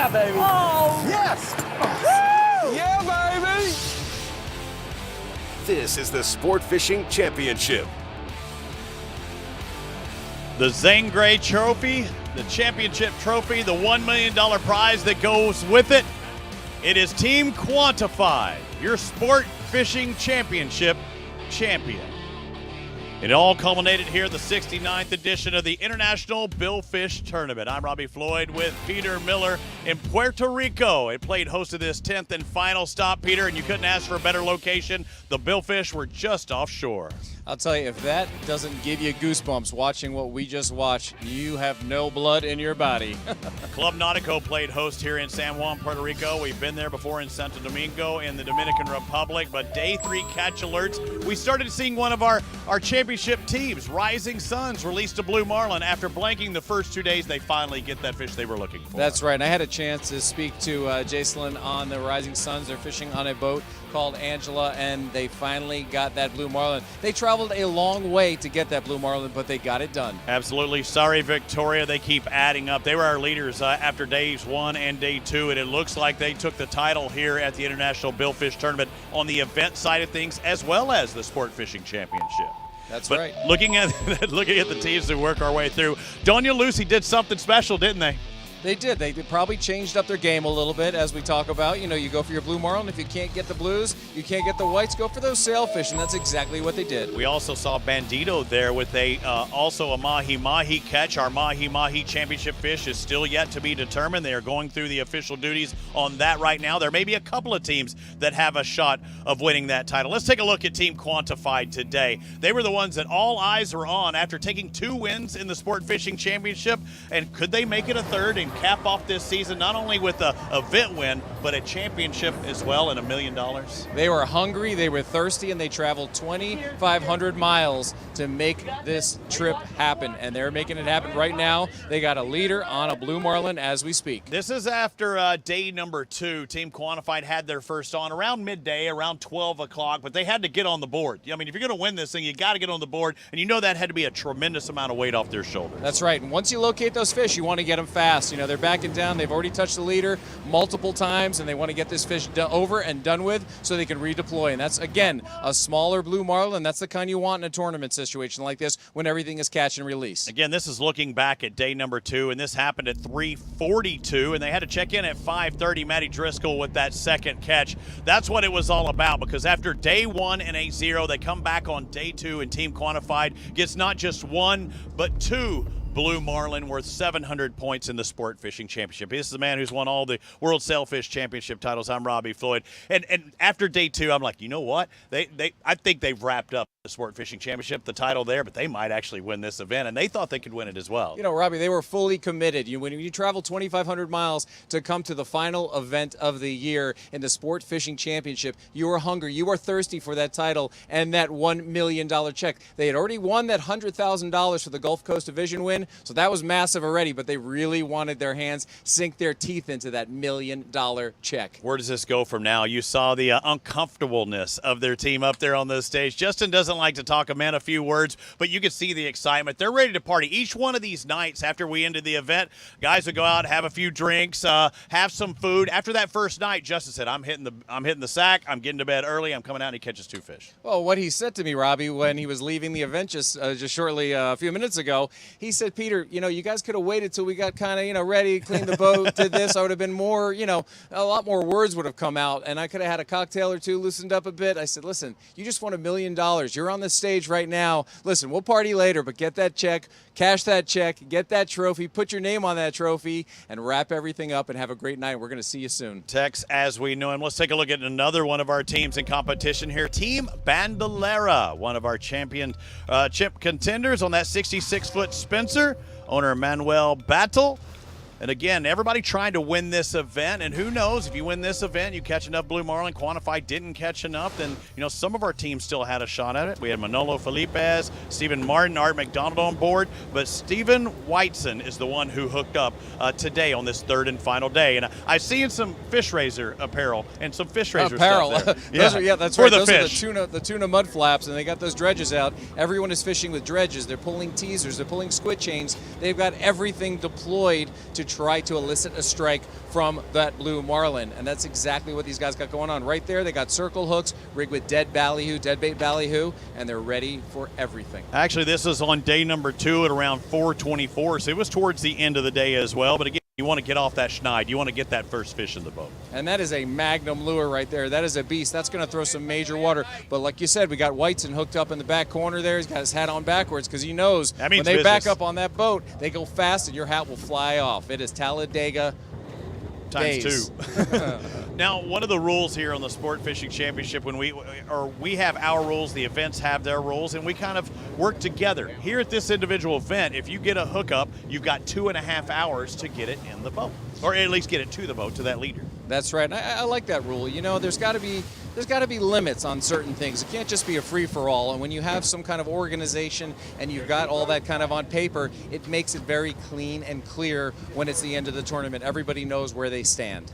Yeah, baby. Oh! Yes! Woo! Yeah, baby! This is the Sport Fishing Championship. The Zangray Trophy, the championship trophy, the $1 million prize that goes with it. It is Team Quantified, your Sport Fishing Championship champion. It all culminated here at the 69th edition of the International Billfish Tournament. I'm Robbie Floyd with Peter Miller in Puerto Rico. It played host to this 10th and final stop, Peter, and you couldn't ask for a better location. The billfish were just offshore. I'll tell you, if that doesn't give you goosebumps watching what we just watched, you have no blood in your body. Club Nautico played host here in San Juan, Puerto Rico. We've been there before in Santo Domingo in the Dominican Republic, but day 3 catch alerts. We started seeing one of our championship teams, Rising Suns, released a blue marlin. After blanking the first 2 days, they finally get that fish they were looking for. That's right, and I had a chance to speak to Jacelyn on the Rising Suns. They're fishing on a boat called Angela, and they finally got that blue marlin. They traveled a long way to get that blue marlin, but they got it done. Absolutely. Sorry, Victoria. They keep adding up. They were our leaders after days 1 and day 2, and it looks like they took the title here at the International Billfish Tournament on the event side of things as well as the Sport Fishing Championship. That's right. Looking at the teams that work our way through, Doña Lucy did something special, didn't they? They did. They probably changed up their game a little bit, as we talk about. You know, you go for your blue marlin. If you can't get the blues, you can't get the whites, go for those sailfish, and that's exactly what they did. We also saw Bandito there with also a mahi-mahi catch. Our mahi-mahi championship fish is still yet to be determined. They are going through the official duties on that right now. There may be a couple of teams that have a shot of winning that title. Let's take a look at Team Quantified today. They were the ones that all eyes were on after taking 2 wins in the Sport Fishing Championship. And could they make it a third and cap off this season not only with a event win but a championship as well and $1 million? They were hungry, they were thirsty, and they traveled 2,500 miles to make this trip happen, and they're making it happen right now. They got a leader on a blue marlin as we speak. This is after day number 2. Team Quantified had their first on around midday, around 12 o'clock, but they had to get on the board. I mean, if you're going to win this thing, you got to get on the board, and you know that had to be a tremendous amount of weight off their shoulders. That's right, and once you locate those fish, you want to get them fast. You know, they're backing down. They've already touched the leader multiple times, and they want to get this fish over and done with so they can redeploy. And that's, again, a smaller blue marlin. That's the kind you want in a tournament situation like this when everything is catch and release. Again, this is looking back at day number 2, and this happened at 3:42, and they had to check in at 5:30. Matty Driscoll with that second catch. That's what it was all about, because after day 1 and a 0, they come back on day 2, and Team Quantified gets not just 1 but 2 blue marlin worth 700 points in the Sport Fishing Championship. This is the man who's won all the World Sailfish Championship titles. I'm Robbie Floyd. And after day 2, I'm like, you know what? I think they've wrapped up the Sport Fishing Championship, the title there, but they might actually win this event, and they thought they could win it as well. You know, Robbie, they were fully committed. When you travel 2,500 miles to come to the final event of the year in the Sport Fishing Championship, you are hungry, you are thirsty for that title and that $1 million check. They had already won that $100,000 for the Gulf Coast Division win, so that was massive already, but they really wanted their hands, sink their teeth into that $1 million check. Where does this go from now? You saw the uncomfortableness of their team up there on the stage. Justin doesn't like to talk a few words, but you can see the excitement. They're ready to party. Each one of these nights after we ended the event, guys would go out, have a few drinks, have some food. After that first night, Justin said, I'm hitting the sack, I'm getting to bed early, I'm coming out, and he catches 2 fish. Well, what he said to me, Robbie, when he was leaving the event just shortly a few minutes ago, he said, Peter, you know, you guys could have waited till we got kind of, you know, ready, cleaned the boat, did this. I would have been more, you know, a lot more words would have come out, and I could have had a cocktail or two, loosened up a bit. I said, listen, you just won $1 million. You're on the stage right now. Listen, we'll party later, but get that check, cash that check, get that trophy, put your name on that trophy, and wrap everything up and have a great night. We're going to see you soon. Tex, as we know him. Let's take a look at another one of our teams in competition here. Team Bandolera, one of our championship contenders on that 66-foot Spencer. Owner Manuel Battle. And again, everybody trying to win this event, and who knows, if you win this event, you catch enough blue marlin. Quantified didn't catch enough, then you know some of our teams still had a shot at it. We had Manolo Felipez, Stephen Martin, Art McDonald on board, but Stephen Whiteson is the one who hooked up today on this 3rd and final day. And I've seen some fish raiser apparel and some fish raiser apparel. stuff there. That's for right. The those fish. are the tuna mud flaps, and they got those dredges out. Everyone is fishing with dredges. They're pulling teasers. They're pulling squid chains. They've got everything deployed to try to elicit a strike from that blue marlin. And that's exactly what these guys got going on. Right there, they got circle hooks, rigged with dead bait ballyhoo, and they're ready for everything. Actually, this is on day number 2 at around 4:24, so it was towards the end of the day as well. But again, you want to get off that schneid. You want to get that first fish in the boat. And that is a magnum lure right there. That is a beast. That's going to throw some major water. But like you said, we got Whiteson hooked up in the back corner there. He's got his hat on backwards because he knows that means when they back business. up on that boat, they go fast and your hat will fly off. It is Talladega times 2. Now, one of the rules here on the Sport Fishing Championship, when we have our rules, the events have their rules, and we kind of work together. Here at this individual event, if you get a hookup, you've got 2.5 hours to get it in the boat, or at least get it to the boat, to that leader. That's right. And I like that rule. You know, there's got to be limits on certain things. It can't just be a free-for-all. And when you have some kind of organization and you've got all that kind of on paper, it makes it very clean and clear when it's the end of the tournament. Everybody knows where they stand.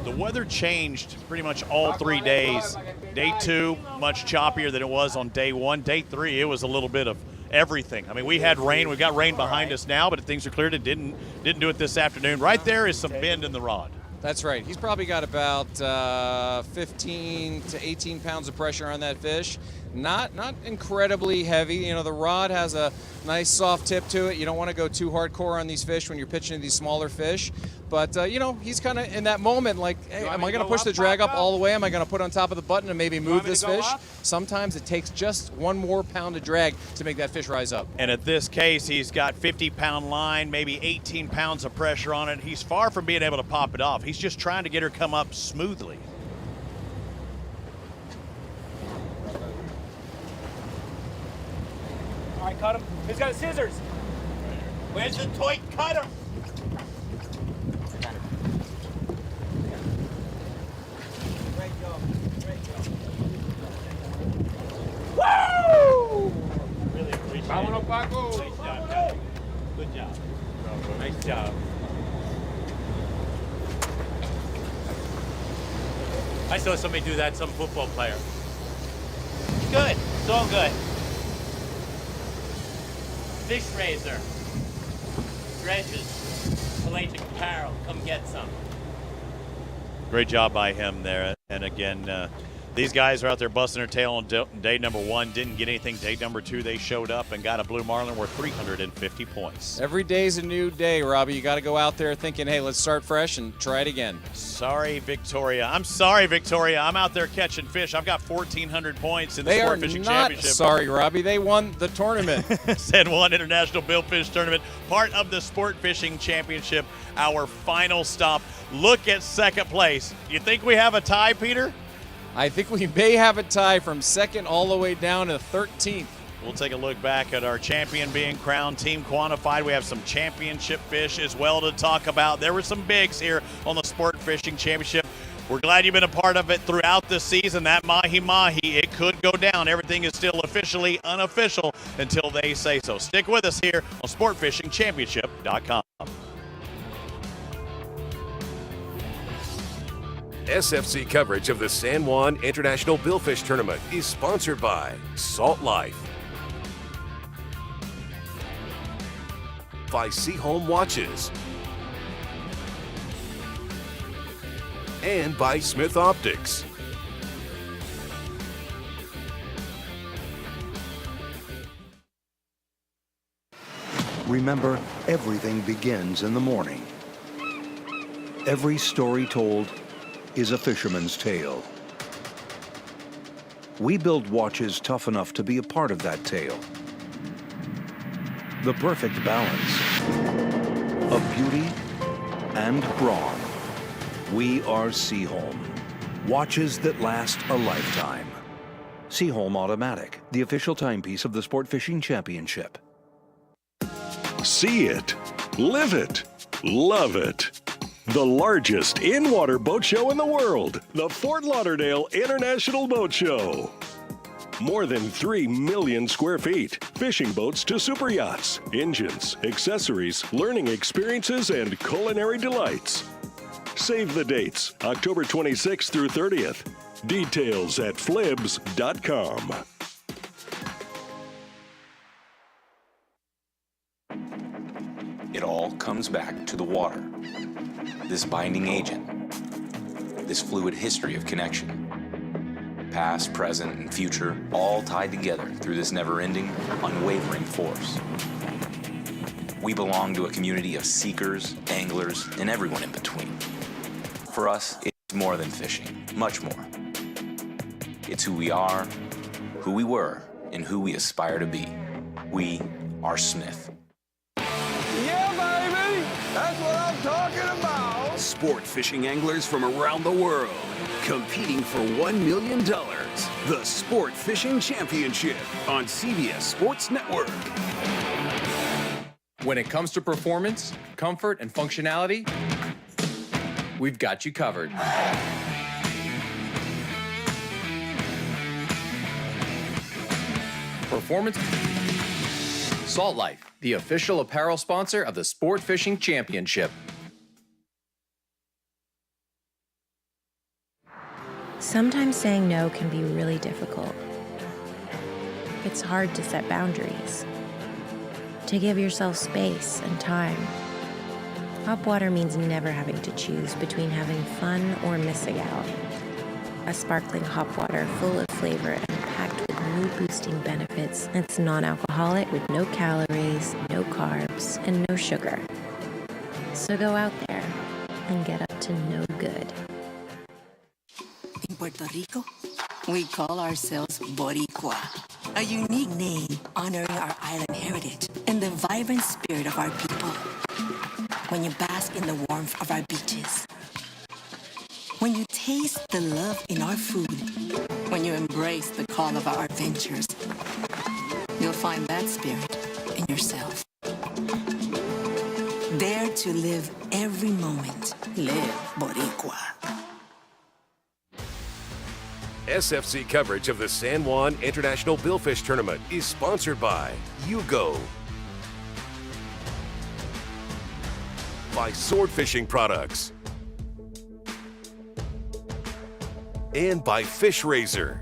The weather changed pretty much all 3 days. Day 2, much choppier than it was on day 1. Day 3, it was a little bit of everything. I mean, we had rain. We've got rain behind us now, but things are cleared. It didn't do it this afternoon. Right there is some bend in the rod. That's right. He's probably got about 15 to 18 pounds of pressure on that fish. Not incredibly heavy. You know, the rod has a nice soft tip to it. You don't want to go too hardcore on these fish when you're pitching these smaller fish. But, you know, he's kind of in that moment like, hey, am I going to push the drag up all the way? Am I going to put on top of the button and maybe move this fish? Sometimes it takes just one more pound of drag to make that fish rise up. And at this case, he's got 50-pound line, maybe 18 pounds of pressure on it. He's far from being able to pop it off. He's just trying to get her come up smoothly. All right, cut him. Who's got scissors? Where's the toy cutter? Great job. Great job. Woo! Really appreciate it. Vámonos, Paco. Nice job, guys. Good job. Nice job. I saw somebody do that, some football player. Good. It's all good. Fish raiser, dredges, pelagic apparel, come get some. Great job by him there. And again, these guys are out there busting their tail on day number 1, didn't get anything. Day number 2, they showed up and got a blue marlin worth 350 points. Every day's a new day, Robbie. You got to go out there thinking, hey, let's start fresh and try it again. Sorry, Victoria. I'm sorry, Victoria. I'm out there catching fish. I've got 1,400 points in the Sport Fishing Championship. They are not sorry, Robbie. They won the tournament. San Juan International Billfish Tournament, part of the Sport Fishing Championship, our final stop. Look at second place. You think we have a tie, Peter? I think we may have a tie from second all the way down to 13th. We'll take a look back at our champion being crowned, Team Quantified. We have some championship fish as well to talk about. There were some bigs here on the Sport Fishing Championship. We're glad you've been a part of it throughout the season. That mahi-mahi, it could go down. Everything is still officially unofficial until they say so. Stick with us here on SportFishingChampionship.com. SFC coverage of the San Juan International Billfish Tournament is sponsored by Salt Life, by Seaholm Watches, and by Smith Optics. Remember, everything begins in the morning. Every story told is a fisherman's tale. We build watches tough enough to be a part of that tale. The perfect balance of beauty and brawn. We are Seaholm. Watches that last a lifetime. Seaholm Automatic, the official timepiece of the Sport Fishing Championship. See it, live it, love it. The largest in-water boat show in the world, the Fort Lauderdale International Boat Show. More than 3 million square feet, fishing boats to super yachts, engines, accessories, learning experiences, and culinary delights. Save the dates, October 26th through 30th. Details at flibs.com. It all comes back to the water, this binding agent, this fluid history of connection. Past, present, and future, all tied together through this never-ending, unwavering force. We belong to a community of seekers, anglers, and everyone in between. For us, it's more than fishing, much more. It's who we are, who we were, and who we aspire to be. We are Smith. Yeah, baby! That's what I'm talking about! Sport fishing anglers from around the world competing for $1 million. The Sport Fishing Championship on CBS Sports Network. When it comes to performance, comfort, and functionality, we've got you covered. Performance Salt Life, the official apparel sponsor of the Sport Fishing Championship. Sometimes saying no can be really difficult. It's hard to set boundaries, to give yourself space and time. Hop water means never having to choose between having fun or missing out. A sparkling hop water full of flavor and packed with mood-boosting benefits. It's non-alcoholic with no calories, no carbs, and no sugar. So go out there and get up to no good. In Puerto Rico, we call ourselves Boricua, a unique name honoring our island heritage and the vibrant spirit of our people. When you bask in the warmth of our beaches, when you taste the love in our food, when you embrace the call of our adventures, you'll find that spirit in yourself. Dare to live every moment. Live Boricua. SFC coverage of the San Juan International Billfish Tournament is sponsored by Yugo, by Sword Fishing Products, and by Fish Razor.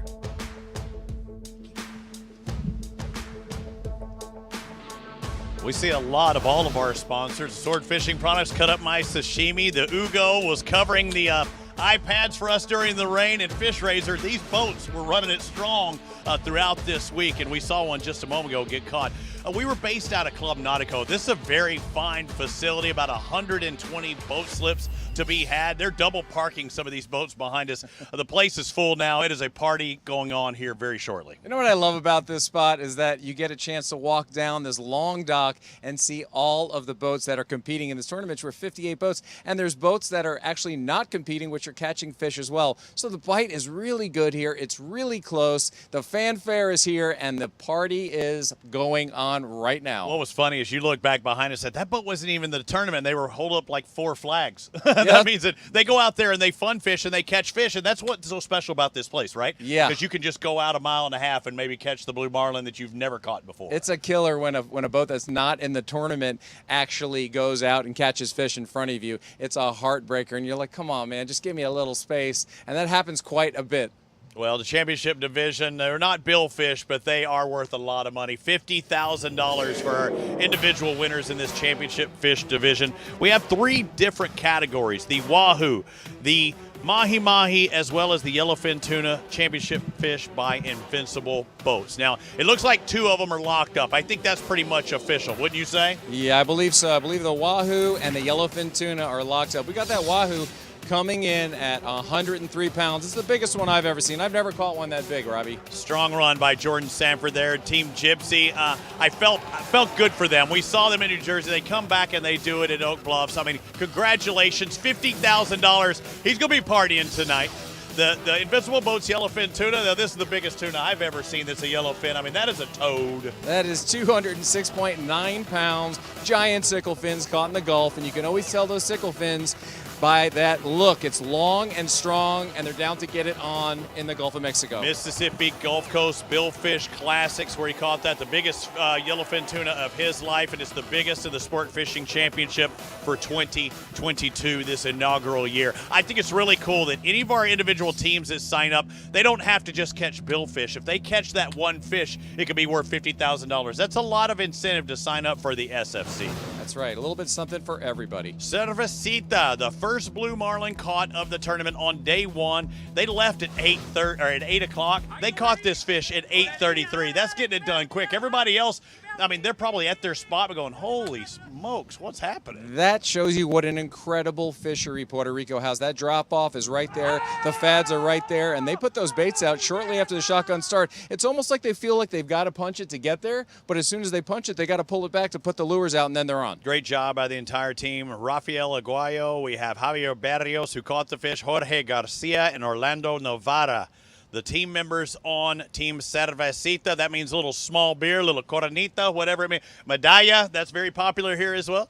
We see a lot of all of our sponsors. Sword Fishing Products cut up my sashimi. The Ugo was covering the iPads for us during the rain, and Fish Razor. These boats were running it strong throughout this week, and we saw one just a moment ago get caught. We were based out of Club Nautico. This is a very fine facility, about 120 boat slips to be had. They're double parking some of these boats behind us. The place is full now. It is a party going on here very shortly. You know what I love about this spot is that you get a chance to walk down this long dock and see all of the boats that are competing in this tournament. We're 58 boats, and there's boats that are actually not competing, which are catching fish as well. So the bite is really good here. It's really close. The fanfare is here, and the party is going on right now. What was funny is you look back behind us and said that boat wasn't even in the tournament. They were holding up like 4 flags. That means that they go out there and they fun fish and they catch fish, and that's what's so special about this place, right? Yeah. Because you can just go out a mile and a half and maybe catch the blue marlin that you've never caught before. It's a killer when a boat that's not in the tournament actually goes out and catches fish in front of you. It's a heartbreaker, and you're like, come on, man, just give me a little space. And that happens quite a bit. Well, the championship division, they're not billfish, but they are worth a lot of money. $50,000 for our individual winners in this championship fish division. We have 3 different categories: the wahoo, the mahi-mahi, as well as the yellowfin tuna championship fish by Invincible Boats. Now, it looks like 2 of them are locked up. I think that's pretty much official, wouldn't you say? Yeah, I believe so. I believe the wahoo and the yellowfin tuna are locked up. We got that wahoo coming in at 103 pounds. It's the biggest one I've ever seen. I've never caught one that big, Robbie. Strong run by Jordan Sanford there, Team Gypsy. I felt good for them. We saw them in New Jersey. They come back and they do it at Oak Bluffs. I mean, congratulations, $50,000. He's going to be partying tonight. The Invincible Boats yellowfin tuna, now this is the biggest tuna I've ever seen that's a yellowfin. I mean, that is a toad. That is 206.9 pounds. Giant sickle fins caught in the Gulf, and you can always tell those sickle fins by that look. It's long and strong, and they're down to get it on in the Gulf of Mexico. Mississippi Gulf Coast Billfish Classics, where he caught that, the biggest yellowfin tuna of his life, and it's the biggest of the Sport Fishing Championship for 2022, this inaugural year. I think it's really cool that any of our individual teams that sign up, they don't have to just catch billfish. If they catch that one fish, it could be worth $50,000. That's a lot of incentive to sign up for the SFC. That's right, a little bit something for everybody. Cervecita, the first blue marlin caught of the tournament on day one. They left at 8 o'clock. They caught this fish at 8:33. That's getting it done quick. Everybody else, I mean, they're probably at their spot going, holy smokes, what's happening? That shows you what an incredible fishery Puerto Rico has. That drop-off is right there. The fads are right there, and they put those baits out shortly after the shotgun start. It's almost like they feel like they've got to punch it to get there, but as soon as they punch it, they got to pull it back to put the lures out, and then they're on. Great job by the entire team. Rafael Aguayo, we have Javier Barrios, who caught the fish, Jorge Garcia, and Orlando Novara. The team members on Team Cervecita, that means a little small beer, little coronita, whatever it means. Medalla, that's very popular here as well.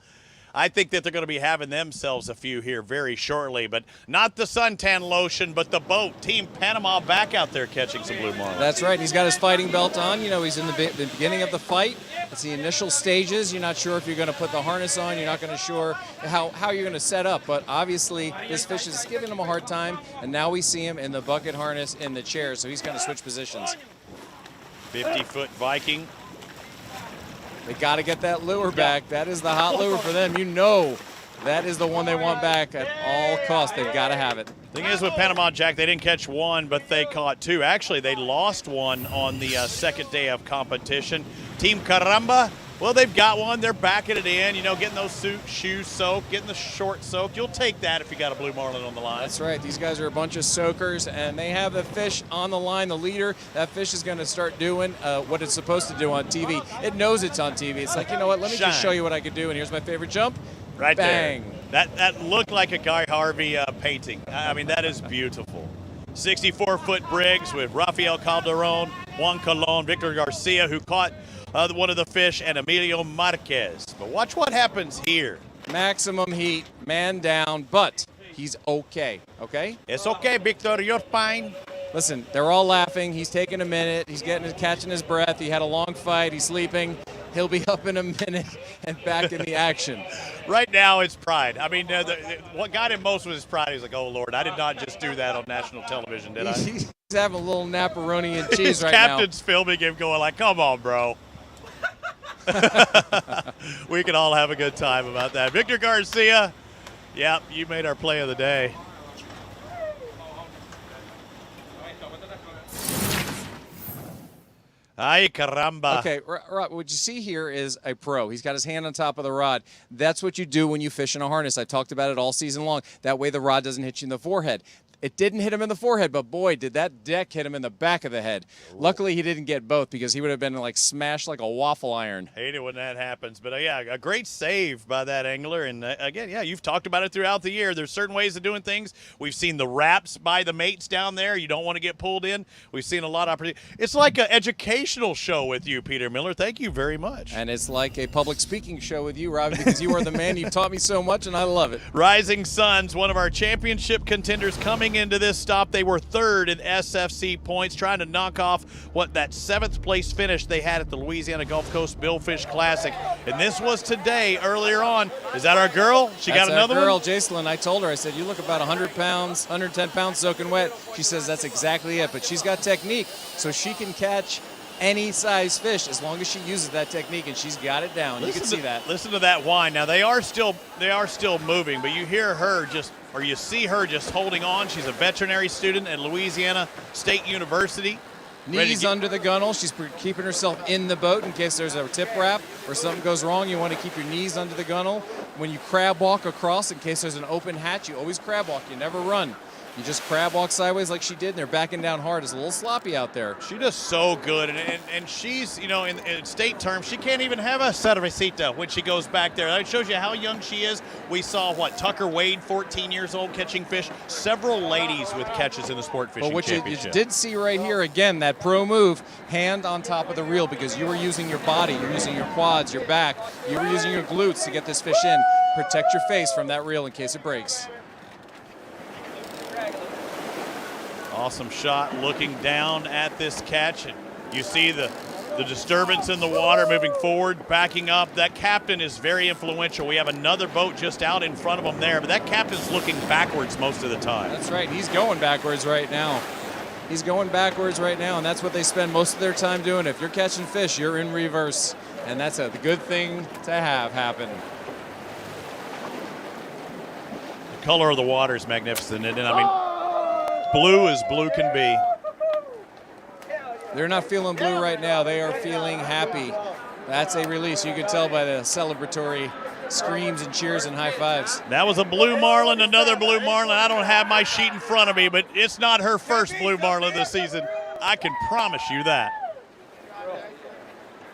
I think that they're going to be having themselves a few here very shortly, but not the suntan lotion, but the boat. Team Panama back out there catching some blue marlin. That's right. He's got his fighting belt on. You know, he's in the beginning of the fight. It's the initial stages. You're not sure if you're going to put the harness on. You're not going to sure how you're going to set up. But obviously, this fish is giving him a hard time, and now we see him in the bucket harness in the chair, so he's going to switch positions. 50-foot Viking. They got to get that lure back. That is the hot lure for them. You know that is the one they want back at all costs. They've got to have it. Thing is with Panama, Jack, they didn't catch one, but they caught two. Actually, they lost one on the second day of competition. Team Caramba, well, they've got one. They're backing it in, you know, getting those shoes soaked, getting the shorts soaked. You'll take that if you got a blue marlin on the line. That's right. These guys are a bunch of soakers, and they have the fish on the line. The leader, that fish is going to start doing what it's supposed to do on TV. It knows it's on TV. It's like, you know what, let me just show you what I can do, and here's my favorite jump. Right Bang. There. That looked like a Guy Harvey painting. I mean, that is beautiful. 64-foot Briggs with Rafael Calderon, Juan Colon, Victor Garcia, who caught one of the fish, and Emilio Marquez. But watch what happens here. Maximum heat, man down, but he's okay, okay? It's okay, Victor, you're fine. Listen, they're all laughing. He's taking a minute. He's catching his breath. He had a long fight. He's sleeping. He'll be up in a minute and back in the action. Right now, it's pride. I mean, what got him most was his pride. He's like, oh, Lord, I did not just do that on national television, did I? He's having a little napperoni and cheese his right now. captain's filming him going like, come on, bro. We can all have a good time about that. Victor Garcia, yeah, you made our play of the day. Ay, caramba. Okay, Rob, what you see here is a pro. He's got his hand on top of the rod. That's what you do when you fish in a harness. I've talked about it all season long. That way the rod doesn't hit you in the forehead. It didn't hit him in the forehead, but boy, did that deck hit him in the back of the head. Luckily, he didn't get both because he would have been like smashed like a waffle iron. Hate it when that happens. But yeah, a great save by that angler. And again, yeah, you've talked about it throughout the year. There's certain ways of doing things. We've seen the wraps by the mates down there. You don't want to get pulled in. We've seen a lot of opportunity. It's like an educational show with you, Peter Miller. Thank you very much. And it's like a public speaking show with you, Robbie, because you are the man. You've taught me so much, and I love it. Rising Suns, one of our championship contenders coming into this stop. They were third in SFC points, trying to knock off what that 7th place finish they had at the Louisiana Gulf Coast Billfish Classic. And this was today, earlier on. Is that our girl? She got another one? That's our girl, Jacelyn. I told her, I said, you look about 100 pounds, 110 pounds soaking wet. She says that's exactly it. But she's got technique, so she can catch any size fish as long as she uses that technique, and she's got it down. You can see that. Listen to that whine. Now they are still moving, but you hear her you see her just holding on. She's a veterinary student at Louisiana State University. Knees under the gunnel. She's keeping herself in the boat in case there's a tip wrap or something goes wrong. You want to keep your knees under the gunnel. When you crab walk across, in case there's an open hatch, you always crab walk. You never run. You just crab walk sideways like she did, and they're backing down hard. It's a little sloppy out there. She does so good, and she's, you know, in state terms, she can't even have a cervecita when she goes back there. That shows you how young she is. We saw, Tucker Wade, 14 years old, catching fish. Several ladies with catches in the Sport Fishing Championship. But what you did see right here, again, that pro move, hand on top of the reel, because you were using your body, you're using your quads, your back, you were using your glutes to get this fish in. Protect your face from that reel in case it breaks. Awesome shot looking down at this catch. And you see the disturbance in the water moving forward, backing up. That captain is very influential. We have another boat just out in front of him there, but that captain's looking backwards most of the time. That's right. He's going backwards right now. He's going backwards right now, and that's what they spend most of their time doing. If you're catching fish, you're in reverse, and that's a good thing to have happen. The color of the water is magnificent, and I mean, blue as blue can be. They're not feeling blue right now. They are feeling happy. That's a release. You can tell by the celebratory screams and cheers and high fives. That was a blue marlin, another blue marlin. I don't have my sheet in front of me, but it's not her first blue marlin this season. I can promise you that.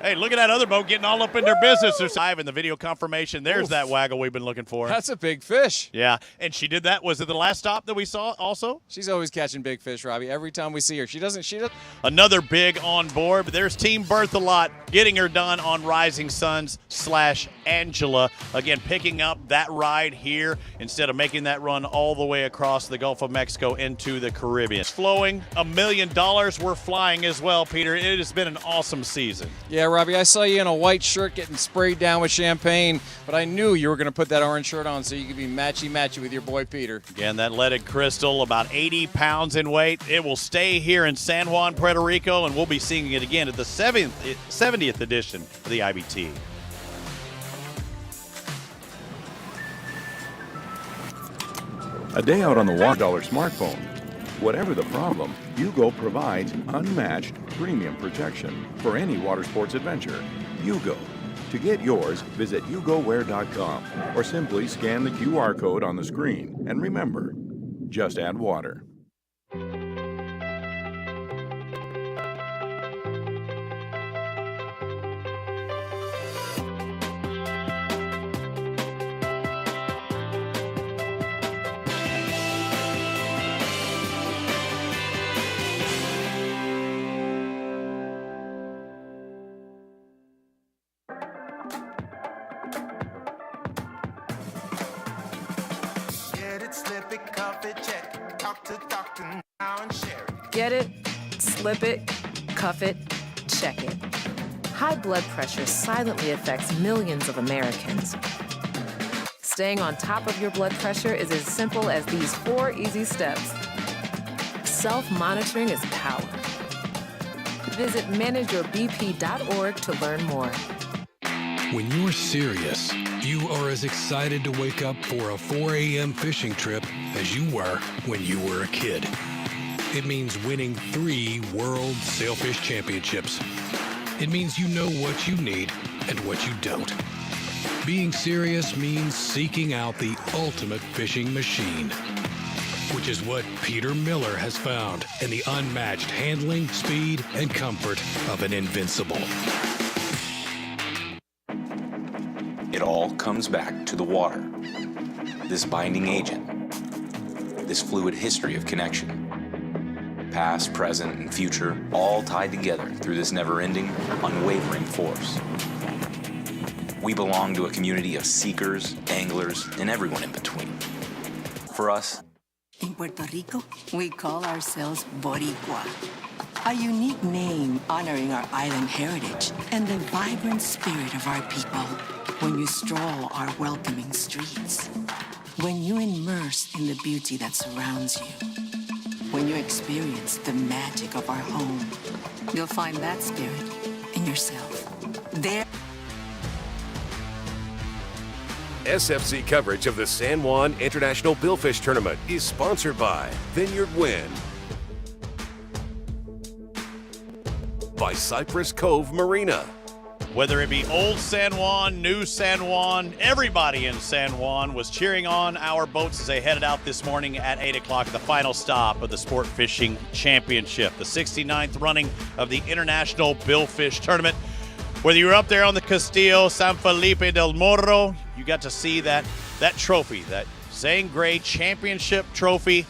Hey, look at that other boat getting all up in their business. There's five in the video confirmation. There's that waggle we've been looking for. That's a big fish. Yeah, and she did that. Was it the last stop that we saw also? She's always catching big fish, Robbie. Every time we see her. She doesn't. Another big on board, but there's Team Berthelot getting her done on Rising Suns / Angela. Again, picking up that ride here instead of making that run all the way across the Gulf of Mexico into the Caribbean. It's flowing $1 million. We're flying as well, Peter. It has been an awesome season. Yeah, Robbie, I saw you in a white shirt getting sprayed down with champagne, but I knew you were going to put that orange shirt on so you could be matchy-matchy with your boy Peter. Again, that leaded crystal, about 80 pounds in weight. It will stay here in San Juan, Puerto Rico, and we'll be seeing it again at the 70th edition of the IBT. A day out on the water, $1 smartphone. Whatever the problem, Yugo provides unmatched premium protection for any water sports adventure. Yugo. To get yours, visit YugoWear.com or simply scan the QR code on the screen. And remember, just add water. Get it, slip it, cuff it, check it. High blood pressure silently affects millions of Americans. Staying on top of your blood pressure is as simple as these 4 easy steps. Self-monitoring is power. Visit manageyourbp.org to learn more. When you're serious, you are as excited to wake up for a 4 a.m. fishing trip as you were when you were a kid. It means winning 3 World Sailfish Championships. It means you know what you need and what you don't. Being serious means seeking out the ultimate fishing machine, which is what Peter Miller has found in the unmatched handling, speed, and comfort of an Invincible. It all comes back to the water. This binding agent. This fluid history of connection. Past, present, and future, all tied together through this never-ending, unwavering force. We belong to a community of seekers, anglers, and everyone in between. For us, in Puerto Rico, we call ourselves Boricua, a unique name honoring our island heritage and the vibrant spirit of our people. When you stroll our welcoming streets, when you immerse in the beauty that surrounds you, when you experience the magic of our home, you'll find that spirit in yourself. There. SFC coverage of the San Juan International Billfish Tournament is sponsored by Vineyard Wind, by Cypress Cove Marina. Whether it be old San Juan, new San Juan, everybody in San Juan was cheering on our boats as they headed out this morning at 8 o'clock, the final stop of the Sport Fishing Championship, the 69th running of the International Billfish Tournament. Whether you were up there on the Castillo, San Felipe del Morro, you got to see that trophy, that Zane Gray Championship trophy,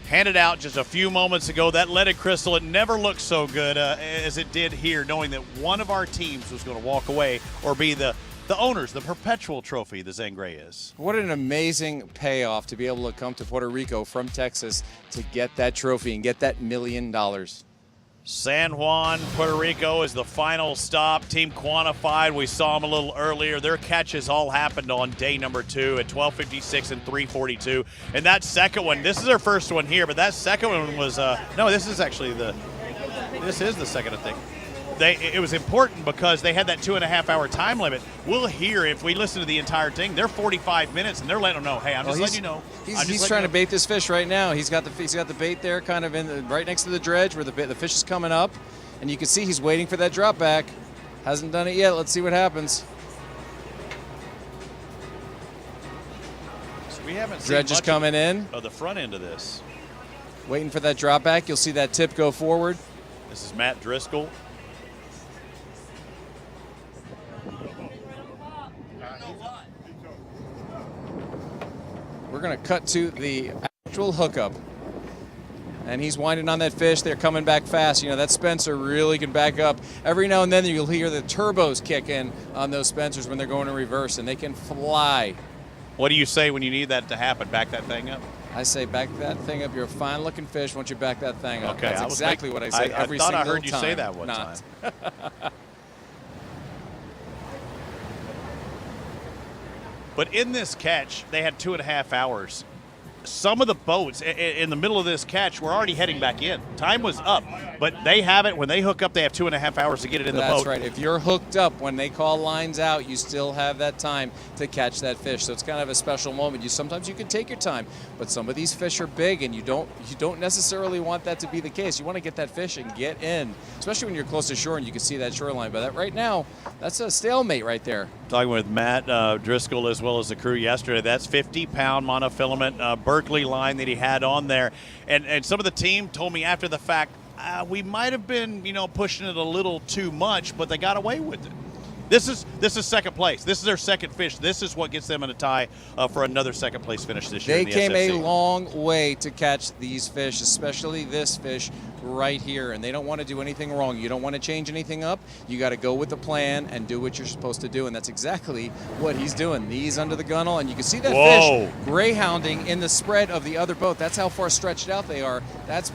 handed out just a few moments ago. That leaded crystal, it never looked so good as it did here, knowing that one of our teams was going to walk away or be the the owners, the perpetual trophy, the Zangray is. What an amazing payoff to be able to come to Puerto Rico from Texas to get that trophy and get that $1 million. San Juan, Puerto Rico is the final stop. Team Quantified, we saw them a little earlier. Their catches all happened on day number 2 at 12:56 and 3:42. And that second one, this is their first one here, but that second one was, no, this is the second, I think. It was important because they had that 2.5-hour time limit. We'll hear, if we listen to the entire thing, they're 45 minutes, and they're letting them know, hey, I'm just letting you know. He's trying to bait this fish right now. He's got the bait there, kind of right next to the dredge where the fish is coming up, and you can see he's waiting for that drop back. Hasn't done it yet. Let's see what happens. So we haven't seen dredge is coming in. Of the front end of this. Waiting for that drop back. You'll see that tip go forward. This is Matt Driscoll. We're going to cut to the actual hookup. And he's winding on that fish. They're coming back fast. You know, that Spencer really can back up. Every now and then you'll hear the turbos kick in on those Spencers when they're going in reverse, and they can fly. What do you say when you need that to happen? Back that thing up? I say back that thing up. You're a fine-looking fish once you back that thing up. Okay, That's exactly what I say every single time. I thought I heard you say that one time. But in this catch, they had 2.5 hours. Some of the boats in the middle of this catch were already heading back in. Time was up, but they have it. When they hook up, they have 2.5 hours to get it in the boat. That's right. If you're hooked up, when they call lines out, you still have that time to catch that fish. So it's kind of a special moment. Sometimes you can take your time, but some of these fish are big, and you don't necessarily want that to be the case. You want to get that fish and get in, especially when you're close to shore and you can see that shoreline. But right now, that's a stalemate right there. Talking with Matt Driscoll as well as the crew yesterday. That's 50-pound monofilament Berkeley line that he had on there. And some of the team told me after the fact, we might have been, pushing it a little too much, but they got away with it. This is second place. This is their second fish. This is what gets them in a tie for another second place finish this year. They came a long way to catch these fish, especially this fish right here, and they don't want to do anything wrong. You don't want to change anything up. You got to go with the plan and do what you're supposed to do, and that's exactly what he's doing. Knees under the gunnel, and you can see that fish greyhounding in the spread of the other boat. That's how far stretched out they are. That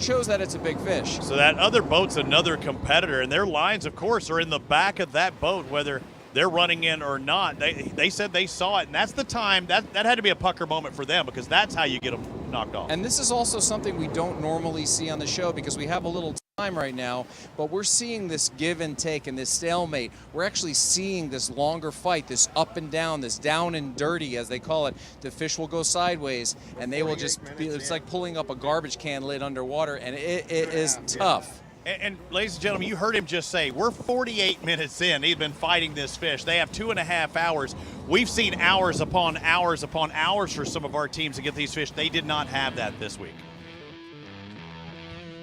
shows that it's a big fish. So that other boat's another competitor, and their lines, of course, are in the back of that boat, whether they're running in or not. They said they saw it, and that's the time. That had to be a pucker moment for them, because that's how you get them knocked off. And this is also something we don't normally see on the show because we have a little time right now, but we're seeing this give and take and this stalemate. We're actually seeing this longer fight, this up and down, this down and dirty, as they call it. The fish will go sideways, and they will just be, it's like pulling up a garbage can lid underwater, and it is tough. And ladies and gentlemen, you heard him just say, we're 48 minutes in. He's been fighting this fish. They have 2.5 hours. We've seen hours upon hours upon hours for some of our teams to get these fish. They did not have that this week.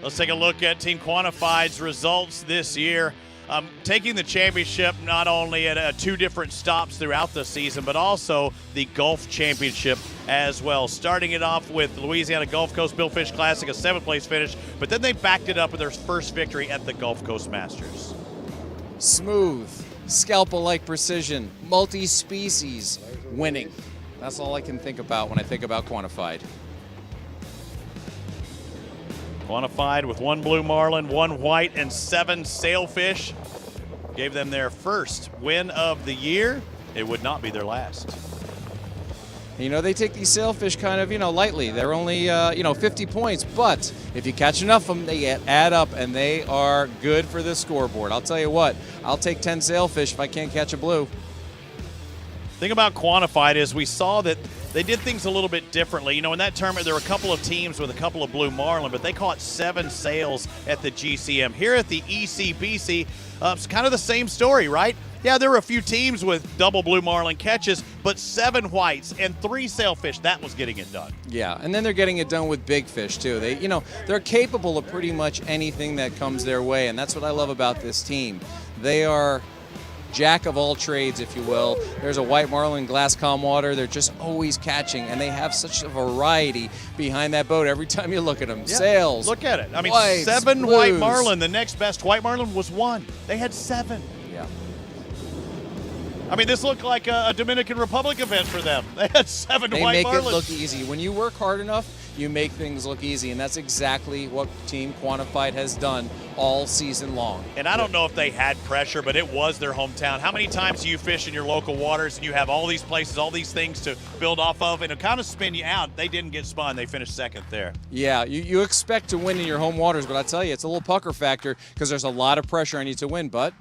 Let's take a look at Team Quantified's results this year. Taking the championship not only at 2 different stops throughout the season, but also the Gulf Championship as well. Starting it off with Louisiana Gulf Coast Billfish Classic, a 7th place finish, but then they backed it up with their first victory at the Gulf Coast Masters. Smooth, scalpel-like precision, multi-species winning. That's all I can think about when I think about Quantified. Quantified with 1 blue marlin, 1 white, and 7 sailfish. Gave them their first win of the year. It would not be their last. They take these sailfish kind of, lightly. They're only, 50 points, but if you catch enough of them, they add up, and they are good for the scoreboard. I'll tell you what, I'll take 10 sailfish if I can't catch a blue. Thing about Quantified is we saw that they did things a little bit differently. In that tournament, there were a couple of teams with a couple of blue marlin, but they caught 7 sails at the GCM. Here at the ECBC, it's kind of the same story, right? Yeah, there were a few teams with double blue marlin catches, but 7 whites and 3 sailfish, that was getting it done. Yeah, and then they're getting it done with big fish, too. They're capable of pretty much anything that comes their way, and that's what I love about this team. They are jack of all trades, if you will. There's a white marlin, glass calm water. They're just always catching, and they have such a variety behind that boat every time you look at them. Yeah. Sails. Look at it. I mean, whites, 7 blues. White marlin. The next best white marlin was 1. They had 7. Yeah. I mean, this looked like a Dominican Republic event for them. They had 7 They white make marlins. it look easy. When you work hard enough, you make things look easy, and that's exactly what Team Quantified has done all season long. And I don't know if they had pressure, but it was their hometown. How many times do you fish in your local waters and you have all these places, all these things to build off of, and it kind of spin you out? They didn't get spun. They finished second there. Yeah, you expect to win in your home waters, but I tell you, it's a little pucker factor because there's a lot of pressure on you to win, but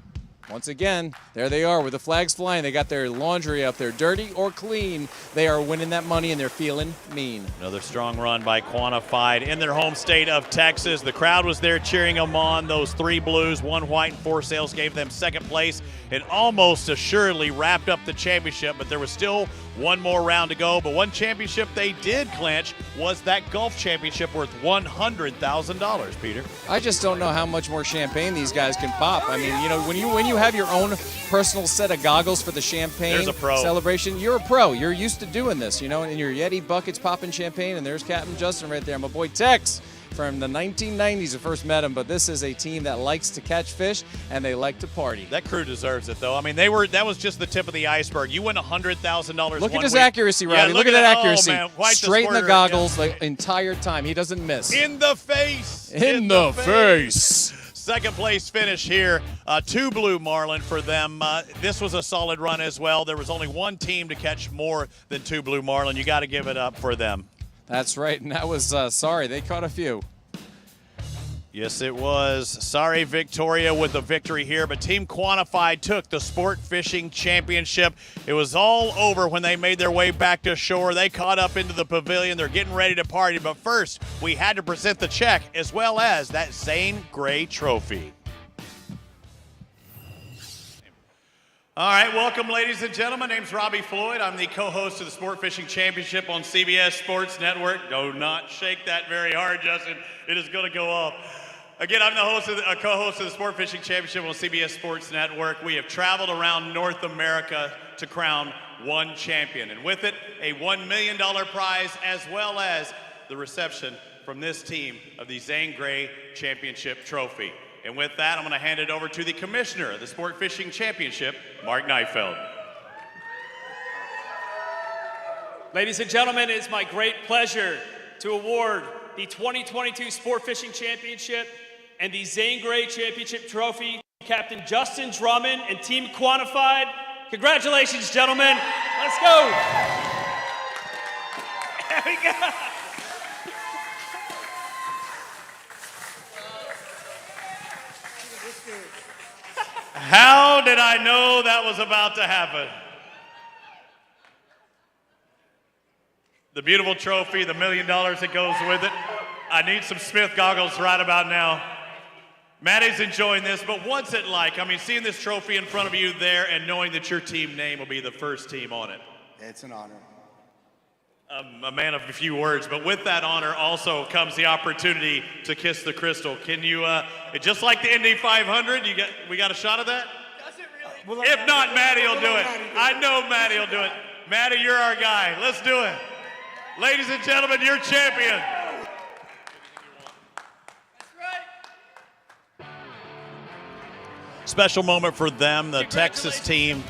once again, there they are with the flags flying. They got their laundry up there, dirty or clean. They are winning that money, and they're feeling mean. Another strong run by Quantified in their home state of Texas. The crowd was there cheering them on. Those 3 blues, 1 white, and 4 sails gave them second place and almost assuredly wrapped up the championship, but there was still one more round to go. But one championship they did clinch was that golf championship worth $100,000, Peter. I just don't know how much more champagne these guys can pop. I mean, you know, when you have your own personal set of goggles for the champagne There's a pro. celebration, you're a pro. You're used to doing this, you know, in your Yeti buckets popping champagne, and there's Captain Justin right there. My boy Tex from the 1990s, I first met him, but this is a team that likes to catch fish, and they like to party. That crew deserves it, though. I mean, that was just the tip of the iceberg. You win $100,000. Look at his week. accuracy, Robbie. Yeah, look at that accuracy. Oh, man. Quite Straight in the squirter. goggles the entire time. He doesn't miss. In the face. In the face. Second place finish here, 2 blue marlin for them. This was a solid run as well. There was only one team to catch more than 2 blue marlin. You got to give it up for them. That's right, and that was, sorry, they caught a few. Yes, it was. Sorry, Victoria, with the victory here, but Team Quantified took the Sport Fishing Championship. It was all over when they made their way back to shore. They caught up into the pavilion. They're getting ready to party, but first, we had to present the check as well as that Zane Gray trophy. All right, welcome, ladies and gentlemen. My name's Robbie Floyd. I'm the co-host of the Sport Fishing Championship on CBS Sports Network. Do not shake that very hard, Justin. It is going to go off. Again, I'm the co-host of the Sport Fishing Championship on CBS Sports Network. We have traveled around North America to crown one champion, and with it, a $1 million prize, as well as the reception from this team of the Zane Gray Championship Trophy. And with that, I'm going to hand it over to the commissioner of the Sport Fishing Championship, Mark Neifeld. Ladies and gentlemen, it is my great pleasure to award the 2022 Sport Fishing Championship and the Zane Gray Championship Trophy to Captain Justin Drummond and Team Quantified. Congratulations, gentlemen. Let's go. There we go. How did I know that was about to happen? The beautiful trophy, the $1 million that goes with it. I need some Smith goggles right about now. Maddie's enjoying this, but what's it like? I mean, seeing this trophy in front of you there and knowing that your team name will be the first team on it. It's an honor. I'm a man of a few words, but with that honor also comes the opportunity to kiss the crystal. Can you, just like the Indy 500, we got a shot of that? Does it really? If not, Maddie will do it. I know Maddie will do it. Maddie, you're our guy. Let's do it. Ladies and gentlemen, your champion. Special moment for them. The Texas team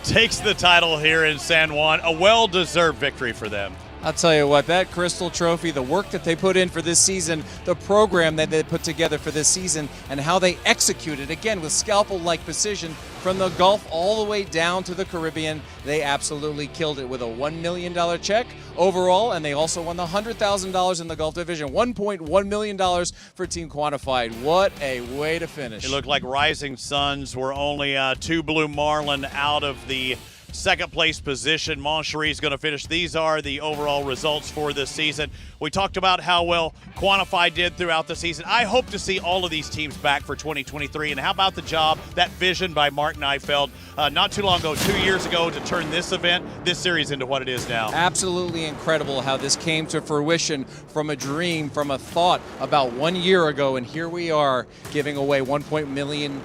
takes the title here in San Juan. A well-deserved victory for them. I'll tell you what, that Crystal Trophy, the work that they put in for this season, the program that they put together for this season, and how they executed, again, with scalpel-like precision from the Gulf all the way down to the Caribbean, they absolutely killed it with a $1 million check overall, and they also won the $100,000 in the Gulf Division, $1.1 million for Team Quantified. What a way to finish. It looked like Rising Suns were only 2 blue marlin out of the second place position. Moncherie going to finish. These are the overall results for this season. We talked about how well Quantified did throughout the season. I hope to see all of these teams back for 2023. And how about the job, that vision by Mark Neifeld not too long ago, 2 years ago, to turn this event, this series into what it is now. Absolutely incredible how this came to fruition from a dream, from a thought about 1 year ago, and here we are giving away $1 million.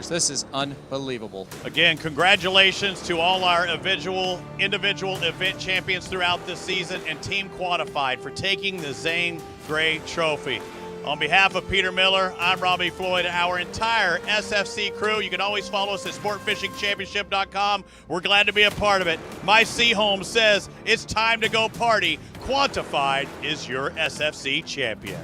This is unbelievable. Again, congratulations to all our individual event champions throughout this season and Team Quantified for taking the Zane Gray Trophy. On behalf of Peter Miller, I'm Robbie Floyd, our entire SFC crew. You can always follow us at sportfishingchampionship.com. We're glad to be a part of it. My Seaholm says it's time to go party. Quantified is your SFC champion.